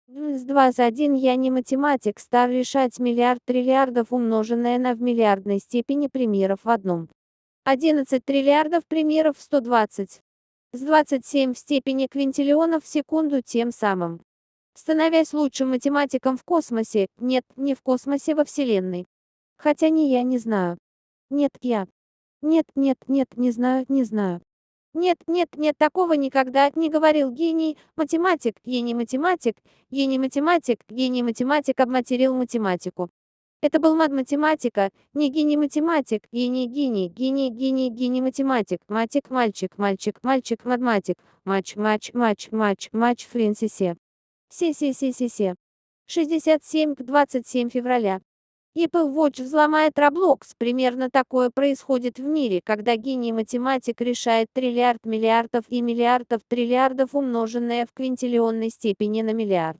С 21 я не математик, стал решать миллиард триллиардов умноженное на в миллиардной степени примеров в одном. 11 триллиардов примеров в 120. С 27 в степени квинтиллионов в секунду тем самым. Становясь лучшим математиком в космосе, нет, не в космосе, во Вселенной. Хотя не я не знаю. Нет, я. Нет, нет, нет, не знаю, не знаю. Нет, нет, нет, такого никогда не говорил гений, математик, гений математик, гений математик, гений математик обматерил математику. Это был математика, не гений математик, гений гений, гений гений гений математик, матик мальчик, мальчик мальчик математик, матч Фрэнсисе. Се. 67 к 27 февраля. Apple Watch взломает Roblox. Примерно такое происходит в мире, когда гений-математик решает триллиард миллиардов и миллиардов триллиардов умноженное в квинтиллионной степени на миллиард.